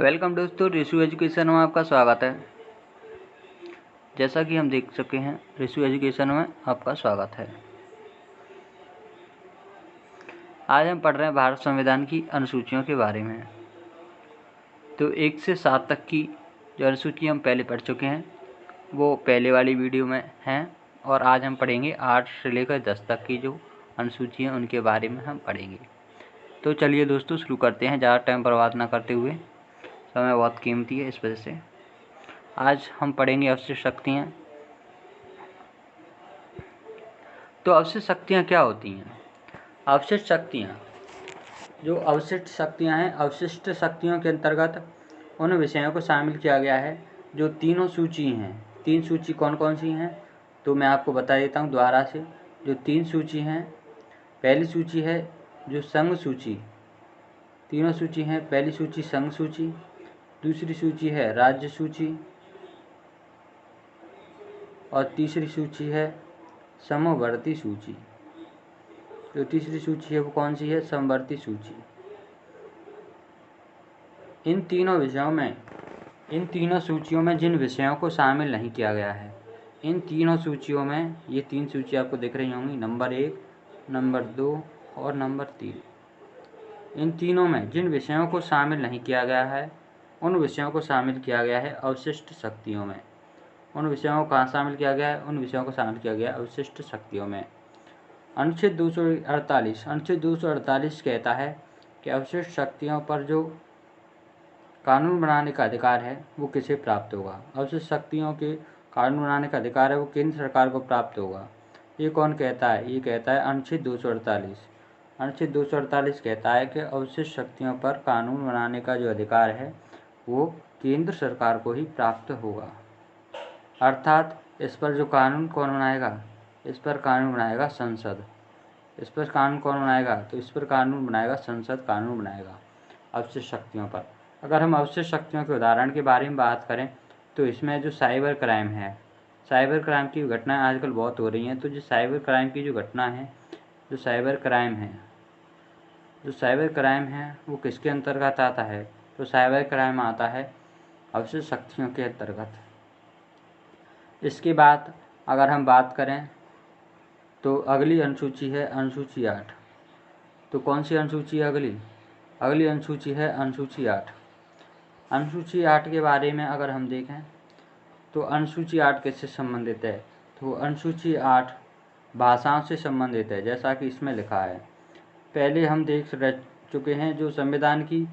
Welcome दोस्तों, Rishu education में आपका स्वागत है। जैसा कि हम देख सके हैं, ऋषु एजुकेशन में आपका स्वागत है। आज हम पढ़ रहे हैं भारत संविधान की अनुसूचियों के बारे में। तो 1 से 7 तक की जो अनुसूची हम पहले पढ़ चुके हैं वो पहले वाली वीडियो में हैं, और आज हम पढ़ेंगे 8 से लेकर 10 तक की जो अनुसूची हैं उनके बारे में हम पढ़ेंगे। तो चलिए दोस्तों शुरू करते हैं, ज़्यादा टाइम बर्बाद ना करते हुए। समय बहुत कीमती है, इस वजह से आज हम पढ़ेंगे अवशिष्ट शक्तियाँ। तो अवशिष्ट शक्तियाँ क्या होती हैं? अवशिष्ट शक्तियाँ हैं, अवशिष्ट शक्तियों के अंतर्गत उन विषयों को शामिल किया गया है जो तीनों सूची हैं। 3 सूची कौन कौन सी हैं तो मैं आपको बता देता हूँ दोबारा से। जो 3 सूची हैं, पहली सूची है जो संघ सूची, तीनों सूची हैं। पहली सूची संघ सूची, दूसरी सूची है राज्य सूची, और तीसरी सूची है समवर्ती सूची। जो तीसरी सूची है वो कौन सी है? समवर्ती सूची। इन तीनों सूचियों में जिन विषयों को शामिल नहीं किया गया है, इन तीनों सूचियों में, ये 3 सूची आपको दिख रही होंगी, नंबर 1, नंबर 2 और नंबर 3। इन तीनों में जिन विषयों को शामिल नहीं किया गया है उन विषयों को शामिल किया गया है अवशिष्ट शक्तियों में। उन विषयों को कहाँ शामिल किया गया है? उन विषयों को शामिल किया गया अवशिष्ट शक्तियों में। अनुच्छेद 248 कहता है कि अवशिष्ट शक्तियों पर जो कानून बनाने का अधिकार है वो किसे प्राप्त होगा? अवशिष्ट शक्तियों के कानून बनाने का अधिकार है वो केंद्र सरकार को प्राप्त होगा। ये कौन कहता है? ये कहता है अनुच्छेद 248। अनुच्छेद 248 कहता है कि अवशिष्ट शक्तियों पर कानून बनाने का जो अधिकार है वो केंद्र सरकार को ही प्राप्त होगा। अर्थात इस पर जो कानून कौन बनाएगा? इस पर कानून बनाएगा संसद। इस पर कानून कौन बनाएगा? तो इस पर कानून बनाएगा संसद, कानून बनाएगा अवशिष्ट शक्तियों पर। अगर हम अवशिष्ट शक्तियों के उदाहरण के बारे में बात करें तो इसमें जो साइबर क्राइम है, साइबर क्राइम की घटनाएं आजकल बहुत हो रही हैं। तो जो साइबर क्राइम की जो घटना है, जो साइबर क्राइम है वो किसके अंतर्गत आता है? तो साइबर क्राइम आता है अवशिष्ट शक्तियों के अंतर्गत। इसके बाद अगर हम बात करें तो अगली अनुसूची है अनुसूची 8। तो कौन सी अनुसूची है अगली? अगली अनुसूची है अनुसूची 8। अनुसूची 8 के बारे में अगर हम देखें तो अनुसूची 8 किससे संबंधित है? तो अनुसूची 8 भाषाओं से संबंधित है, जैसा कि इसमें लिखा है। पहले हम देख चुके हैं जो संविधान की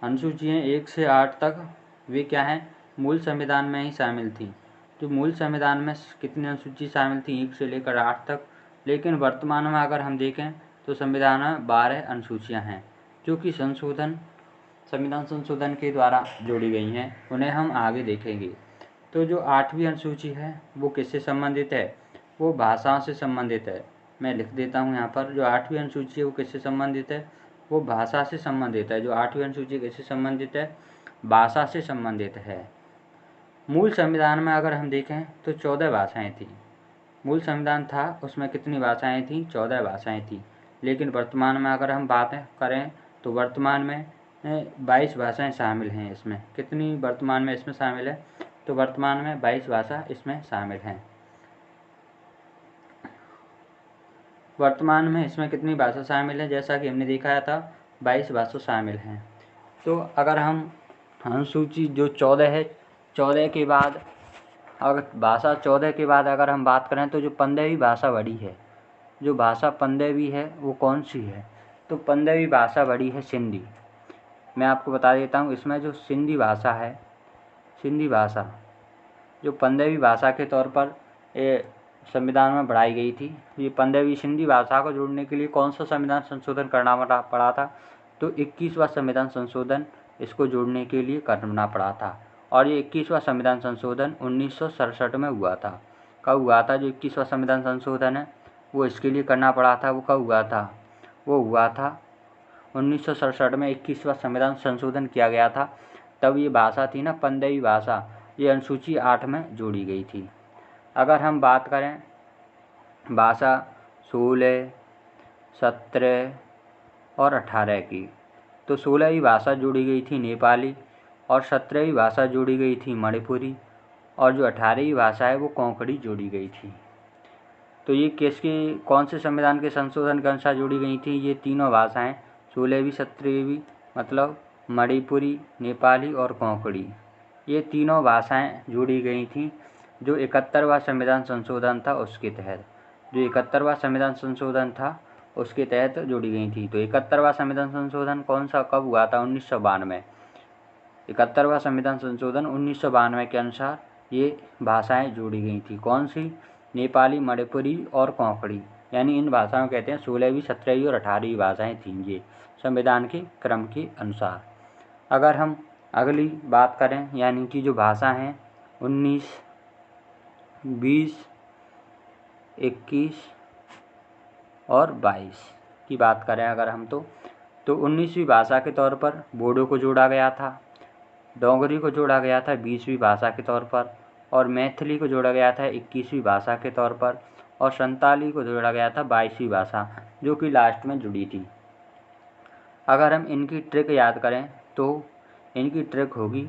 अनुसूची हैं 1 से 8 तक, वे क्या हैं? मूल संविधान में ही शामिल थी। तो मूल संविधान में कितनी अनुसूची शामिल थी? 1 से लेकर 8 तक। लेकिन वर्तमान में अगर हम देखें तो संविधान में 12 अनुसूचियाँ हैं जो कि संविधान संशोधन के द्वारा जोड़ी गई हैं। उन्हें हम आगे देखेंगे। तो जो 8वीं अनुसूची है वो किससे संबंधित है? वो भाषाओं से संबंधित है। मैं लिख देता हूँ यहाँ पर, जो 8वीं अनुसूची है वो किससे संबंधित है? वो भाषा से संबंधित है। जो 8वीं अनुसूची किससे संबंधित है? भाषा से संबंधित है। मूल संविधान में अगर हम देखें तो 14 भाषाएँ थीं। मूल संविधान था उसमें कितनी भाषाएँ थीं? 14 भाषाएँ थीं। लेकिन वर्तमान में अगर हम बात करें तो वर्तमान में 22 भाषाएँ शामिल हैं इसमें। कितनी वर्तमान में इसमें शामिल है? तो वर्तमान में 22 भाषा इसमें शामिल हैं। वर्तमान में इसमें कितनी भाषा शामिल है? जैसा कि हमने दिखाया था 22 भाषा शामिल हैं। तो अगर हम अनुसूची जो 14 है, 14 के बाद अगर भाषा 14 के बाद अगर हम बात करें तो जो 15वीं भाषा बड़ी है, जो भाषा 15वीं है वो कौन सी है? तो 15वीं भाषा बड़ी है सिंधी। मैं आपको बता देता हूँ, इसमें जो सिंधी भाषा है, सिंधी भाषा जो 15वीं भाषा के तौर पर संविधान में बढ़ाई गई थी। ये 15वीं सिंधी भाषा को जोड़ने के लिए कौन सा संविधान संशोधन करना पड़ा था? तो 21वां संविधान संशोधन इसको जोड़ने के लिए करना पड़ा था। और ये 21वां संविधान संशोधन 1967 में हुआ था। कब हुआ था? जो 21वां संविधान संशोधन है वो इसके लिए करना पड़ा था। वो कब हुआ था? वो हुआ था 1967 में 21वां संविधान संशोधन किया गया था। तब ये भाषा थी ना 15वीं भाषा, ये अनुसूची 8 में जोड़ी गई थी। अगर हम बात करें भाषा 16, 17 और 18 की, तो 16वीं भाषा जोड़ी गई थी नेपाली, और 17वीं भाषा जोड़ी गई थी मणिपुरी, और जो 18वीं भाषा है वो कोंकणी जोड़ी गई थी। तो ये किसके कौन से संविधान के संशोधन के अनुसार जोड़ी गई थी? ये तीनों भाषाएं 16वीं 17वीं मतलब मणिपुरी, नेपाली और कोंकणी, ये तीनों भाषाएं जोड़ी गई थी जो 71वां संविधान संशोधन था उसके तहत। जो 71वां संविधान संशोधन था उसके तहत जोड़ी गई थी। तो 71वां संविधान संशोधन कौन सा कब हुआ था? 1992। 71वां संविधान संशोधन 1992 के अनुसार ये भाषाएं जोड़ी गई थी। कौन सी? नेपाली, मणिपुरी और कोंकणी, यानी इन भाषाओं कहते हैं 16वीं 17वीं और 18वीं भाषाएं थीं ये संविधान के क्रम के अनुसार। अगर हम अगली बात करें, यानी कि जो भाषा हैं 19, 20, 21 और 22 की बात करें अगर हम तो 19वीं भाषा के तौर पर बोडो को जोड़ा गया था, डोगरी को जोड़ा गया था 20वीं भाषा के तौर पर, और मैथिली को जोड़ा गया था 21वीं भाषा के तौर पर, और संताली को जोड़ा गया था 22वीं भाषा, जो कि लास्ट में जुड़ी थी। अगर हम इनकी ट्रिक याद करें तो इनकी ट्रिक होगी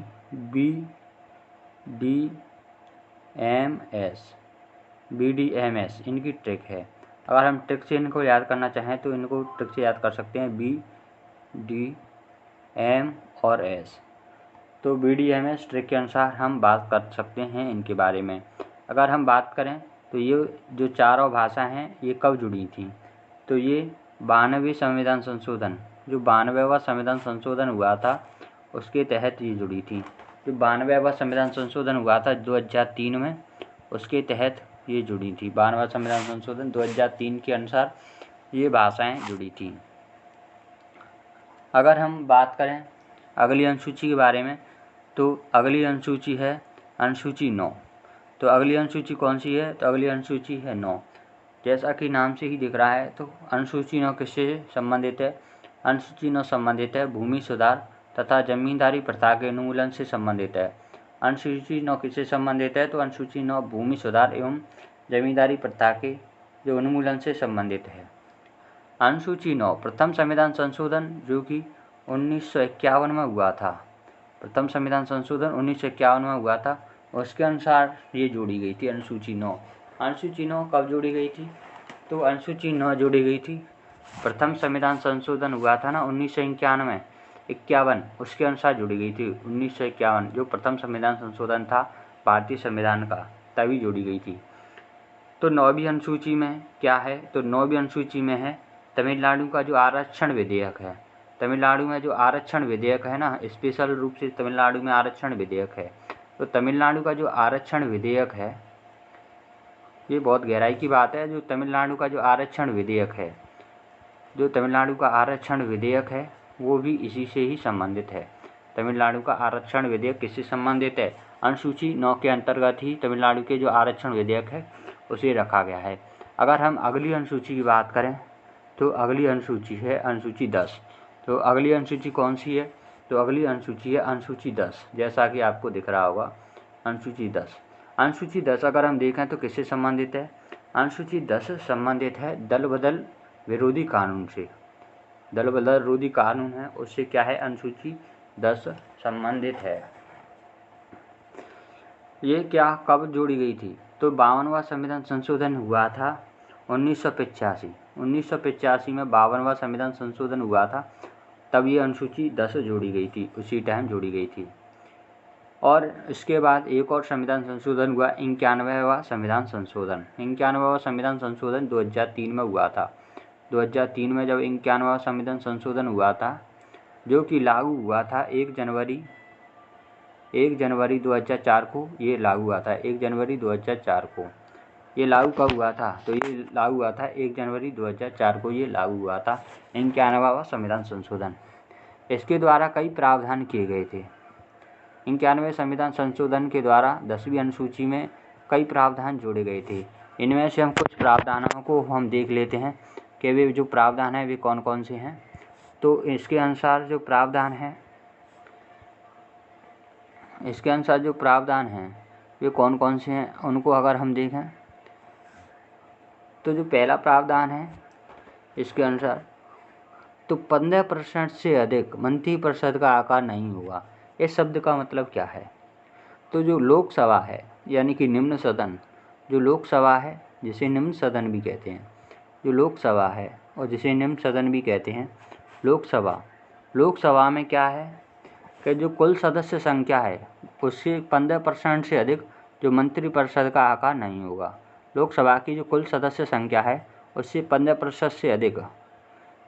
BDMS इनकी ट्रिक है। अगर हम ट्रिक से इनको याद करना चाहें तो इनको ट्रिक से याद कर सकते हैं BDM और S। तो BDMS ट्रिक के अनुसार हम बात कर सकते हैं इनके बारे में। अगर हम बात करें तो ये जो चारों भाषा हैं ये कब जुड़ी थी? तो ये 92वें संविधान संशोधन, जो 92वां संविधान संशोधन हुआ था उसके तहत ये जुड़ी थी। जो 92वां संविधान संशोधन हुआ था 2003 में, उसके तहत ये जुड़ी थी। 92वां संविधान संशोधन 2003 के अनुसार ये भाषाएं जुड़ी थी। अगर हम बात करें अगली अनुसूची के बारे में तो अगली अनुसूची है अनुसूची 9। तो अगली अनुसूची कौन सी है? तो अगली अनुसूची है 9। जैसा कि नाम से ही दिख रहा है तो अनुसूची 9 किससे संबंधित है? अनुसूची 9 संबंधित है भूमि सुधार तथा जमींदारी प्रथा के उन्मूलन से संबंधित है। अनुसूची 9 किससे संबंधित है? तो अनुसूची 9 भूमि सुधार एवं जमींदारी प्रथा के जो उन्मूलन से संबंधित है। अनुसूची 9 प्रथम संविधान संशोधन जो कि 1951 में हुआ था, प्रथम संविधान संशोधन 1951 में हुआ था, उसके अनुसार ये जोड़ी गई थी अनुसूची 9। अनुसूची 9 कब जोड़ी गई थी? तो अनुसूची 9 जोड़ी गई थी प्रथम संविधान संशोधन हुआ था ना 1951, उसके अनुसार जोड़ी गई थी। 1951 जो प्रथम संविधान संशोधन था भारतीय संविधान का, तभी जोड़ी गई थी। तो 9वीं अनुसूची में क्या है? तो 9वीं अनुसूची में है तमिलनाडु का जो आरक्षण विधेयक है। तमिलनाडु में जो आरक्षण विधेयक है ना, स्पेशल रूप से तमिलनाडु में आरक्षण विधेयक है। तो तमिलनाडु का जो आरक्षण विधेयक है, ये बहुत गहराई की बात है। जो तमिलनाडु का जो आरक्षण विधेयक है, जो तमिलनाडु का आरक्षण विधेयक है वो भी इसी से ही संबंधित है। तमिलनाडु का आरक्षण विधेयक किससे संबंधित है? अनुसूची 9 के अंतर्गत ही तमिलनाडु के जो आरक्षण विधेयक है उसे रखा गया है। अगर हम अगली अनुसूची की बात करें तो अगली अनुसूची है अनुसूची 10। तो अगली अनुसूची कौन सी है? तो अगली अनुसूची है अनुसूची 10, जैसा कि आपको दिख रहा होगा अनुसूची 10। अनुसूची 10 अगर हम देखें तो किससे संबंधित है? अनुसूची 10 संबंधित है दल बदल विरोधी कानून से। दल बदल विरोधी कानून है उससे क्या है? अनुसूची 10 संबंधित है। ये क्या कब जोड़ी गई थी? तो 52वां संविधान संशोधन हुआ था 1985। 1985 में 52वां संविधान संशोधन हुआ था, तब ये अनुसूची 10 जोड़ी गई थी, उसी टाइम जोड़ी गई थी। और इसके बाद एक और संविधान संशोधन हुआ 91वां संविधान संशोधन। 91वां संविधान संशोधन 2003 में हुआ था। 2003 में जब 91वां संविधान संशोधन हुआ था जो कि लागू हुआ था 1 जनवरी 2004 को ये लागू हुआ था। 1 जनवरी 2004 को ये लागू कब हुआ था? तो ये लागू हुआ था 1 जनवरी 2004 को ये लागू हुआ था 91वां संविधान संशोधन। इसके द्वारा कई प्रावधान किए गए थे। 91वें संविधान संशोधन के द्वारा 10वीं अनुसूची में कई प्रावधान जोड़े गए थे। इनमें से हम कुछ प्रावधानों को हम देख लेते हैं कि वे जो प्रावधान हैं वे कौन कौन से हैं। तो इसके अनुसार जो प्रावधान हैं वे कौन कौन से हैं उनको अगर हम देखें तो जो पहला प्रावधान है इसके अनुसार तो 15% से अधिक मंत्रिपरिषद का आकार नहीं होगा। इस शब्द का मतलब क्या है? तो जो लोकसभा है यानी कि निम्न सदन, जो लोकसभा है जिसे निम्न सदन भी कहते हैं, जो लोकसभा है और जिसे निम्न सदन भी कहते हैं, लोकसभा में क्या है कि जो कुल सदस्य संख्या है उससे 15% से अधिक जो मंत्रिपरिषद का आकार नहीं होगा। लोकसभा की जो कुल सदस्य संख्या है उससे 15% से अधिक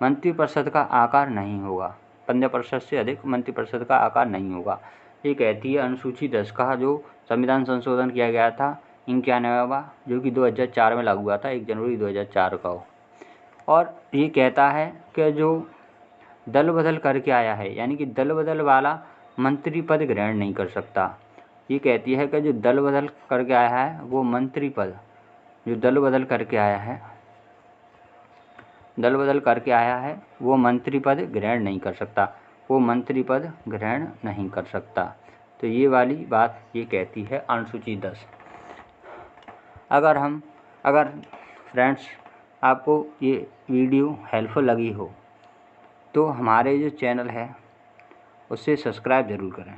मंत्रिपरिषद का आकार नहीं होगा। 15% से अधिक मंत्रिपरिषद का आकार नहीं होगा। ये कहती है अनुसूची 10 का जो संविधान संशोधन किया गया था 91वां, जो कि 2004 में लागू हुआ था, 1 जनवरी 2004 का हो। और ये कहता है कि जो दल बदल करके आया है यानी कि दल बदल वाला मंत्री पद ग्रहण नहीं कर सकता। ये कहती है कि जो दल बदल करके आया है वो मंत्री पद, जो दल बदल करके आया है वो मंत्री पद ग्रहण नहीं कर सकता, वो मंत्री पद ग्रहण नहीं कर सकता। तो ये वाली बात ये कहती है अनुसूची 10। अगर फ्रेंड्स आपको ये वीडियो हेल्पफुल लगी हो तो हमारे जो चैनल है उसे सब्सक्राइब ज़रूर करें।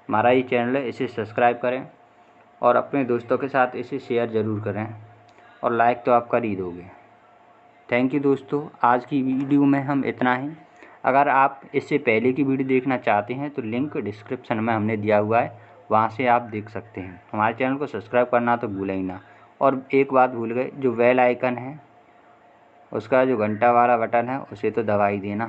हमारा ये चैनल है, इसे सब्सक्राइब करें और अपने दोस्तों के साथ इसे शेयर ज़रूर करें और लाइक तो आप कर ही दोगे। थैंक यू दोस्तों, आज की वीडियो में हम इतना ही। अगर आप इससे पहले की वीडियो देखना चाहते हैं तो लिंक डिस्क्रिप्शन में हमने दिया हुआ है, वहाँ से आप देख सकते हैं। हमारे चैनल को सब्सक्राइब करना तो भूलें ही ना। और एक बात भूल गए, जो बेल आइकन है उसका जो घंटा वाला बटन है उसे तो दबा ही देना।